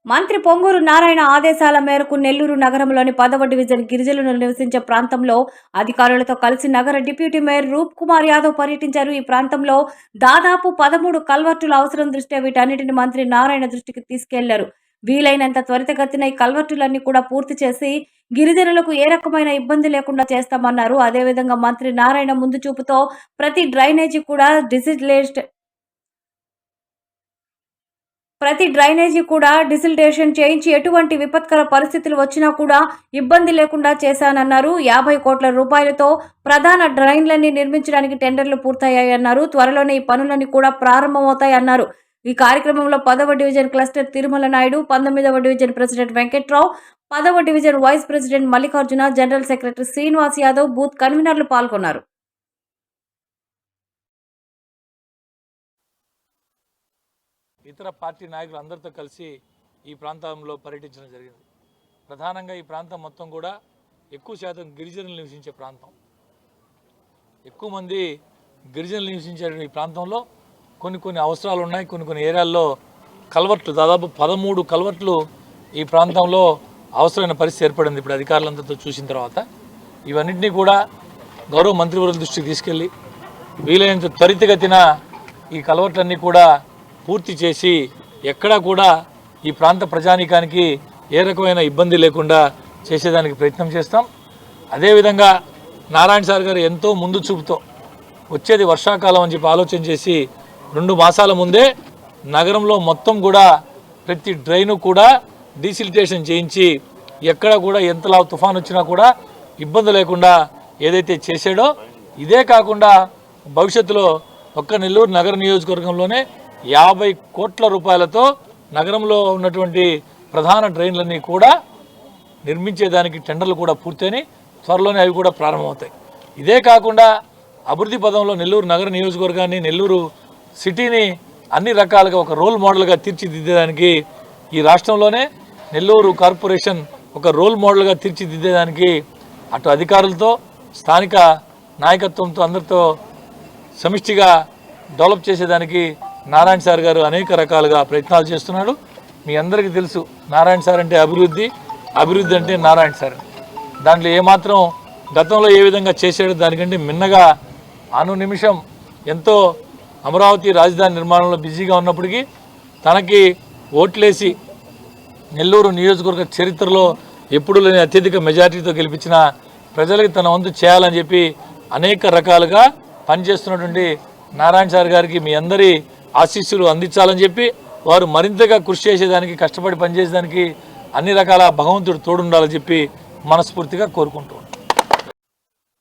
మంత్రి పొంగూరు నారాయణ ఆదేశాల మేరకు నెల్లూరు నగరంలోని 10వ డివిజన్ గిరిజనులు నివసించే ప్రాంతంలో అధికారులతో కలిసి నగర డిప్యూటీ మేయర్ రూప్ కుమార్ యాదవ్ పర్యటించారు. ఈ ప్రాంతంలో దాదాపు 13 కల్వర్టుల అవసరం దృష్ట్యా వీటన్నిటిని మంత్రి నారాయణ దృష్టికి తీసుకెళ్లారు. వీలైనంత త్వరితగతిన ఈ కల్వర్టులన్నీ కూడా పూర్తి చేసి గిరిజనులకు ఏ రకమైన ఇబ్బంది లేకుండా చేస్తామన్నారు. అదేవిధంగా మంత్రి నారాయణ ముందు చూపుతో ప్రతి డ్రైనేజీ కూడా డిసిల్టేషన్ చేయించి ఎటువంటి విపత్కర పరిస్థితులు వచ్చినా కూడా ఇబ్బంది లేకుండా చేశానన్నారు. 50 కోట్ల రూపాయలతో ప్రధాన డ్రైన్లన్నీ నిర్మించడానికి టెండర్లు పూర్తయ్యాయన్నారు. త్వరలోనే ఈ పనులన్నీ కూడా ప్రారంభమవుతాయన్నారు. ఈ కార్యక్రమంలో 10వ డివిజన్ క్లస్టర్ తిరుమల నాయుడు, 19వ డివిజన్ ప్రెసిడెంట్ వెంకట్రావు, 10వ division vice president Mallikarjuna, general secretary Srinivas Yadav, booth కన్వీనర్లు పాల్గొన్నారు. ఇతర పార్టీ నాయకులు అందరితో కలిసి ఈ ప్రాంతంలో పర్యటించడం జరిగింది. ప్రధానంగా ఈ ప్రాంతం మొత్తం కూడా ఎక్కువ శాతం గిరిజనులు నివసించే ప్రాంతం. ఎక్కువ మంది గిరిజనులు నివసించే ఈ ప్రాంతంలో కొన్ని అవసరాలు ఉన్నాయి. కొన్ని ఏరియాల్లో కల్వర్ట్లు, దాదాపు 13 కల్వర్ట్లు ఈ ప్రాంతంలో అవసరమైన పరిస్థితి ఏర్పడింది. ఇప్పుడు అధికారులందరితో చూసిన తర్వాత ఇవన్నింటినీ కూడా గౌరవ మంత్రివర్యుల దృష్టికి తీసుకెళ్ళి వీలైనంత త్వరితగతిన ఈ కల్వర్ట్లన్నీ కూడా పూర్తి చేసి ఎక్కడా కూడా ఈ ప్రాంత ప్రజానీకానికి ఏ రకమైన ఇబ్బంది లేకుండా చేసేదానికి ప్రయత్నం చేస్తాం. అదేవిధంగా నారాయణ సార్ గారు ఎంతో ముందు చూపుతో వచ్చేది వర్షాకాలం అని చెప్పి ఆలోచన చేసి 2 మాసాల ముందే నగరంలో మొత్తం కూడా ప్రతి డ్రైను కూడా డీసిల్టేషన్ చేయించి ఎక్కడ కూడా ఎంతలా తుఫాన్ వచ్చినా కూడా ఇబ్బంది లేకుండా ఏదైతే చేశాడో, ఇదే కాకుండా భవిష్యత్తులో ఒక్క నెల్లూరు నగర నియోజకవర్గంలోనే 50 కోట్ల రూపాయలతో నగరంలో ఉన్నటువంటి ప్రధాన డ్రైన్లన్నీ కూడా నిర్మించేదానికి టెండర్లు కూడా పూర్తయినాయి. త్వరలోనే అవి కూడా ప్రారంభమవుతాయి. ఇదే కాకుండా అభివృద్ధి పదంలో నెల్లూరు నగర నియోజకవర్గాన్ని, నెల్లూరు సిటీని అన్ని రకాలుగా ఒక రోల్ మోడల్గా తీర్చిదిద్దేదానికి ఈ రాష్ట్రంలోనే నెల్లూరు కార్పొరేషన్ ఒక రోల్ మోడల్గా తీర్చిదిద్దేదానికి అటు అధికారులతో, స్థానిక నాయకత్వంతో అందరితో సమిష్టిగా డెవలప్ చేసేదానికి నారాయణ సార్ గారు అనేక రకాలుగా ప్రయత్నాలు చేస్తున్నాడు. మీ అందరికీ తెలుసు, నారాయణ సార్ అంటే అభివృద్ధి అంటే నారాయణ సార్. దాంట్లో ఏమాత్రం గతంలో ఏ విధంగా చేశాడో దానికంటే మిన్నగా నిమిషం ఎంతో అమరావతి రాజధాని నిర్మాణంలో బిజీగా ఉన్నప్పటికీ తనకి ఓట్లేసి నెల్లూరు నియోజకవర్గ చరిత్రలో ఎప్పుడు లేని అత్యధిక మెజారిటీతో గెలిపించిన ప్రజలకి తన వంతు చేయాలని చెప్పి అనేక రకాలుగా పనిచేస్తున్నటువంటి నారాయణ సార్ గారికి మీ అందరి ఆశీస్సులు అందించాలని చెప్పి, వారు మరింతగా కృషి చేసేదానికి, కష్టపడి పనిచేసేదానికి అన్ని రకాల భగవంతుడు తోడుండాలని చెప్పి మనస్ఫూర్తిగా కోరుకుంటూ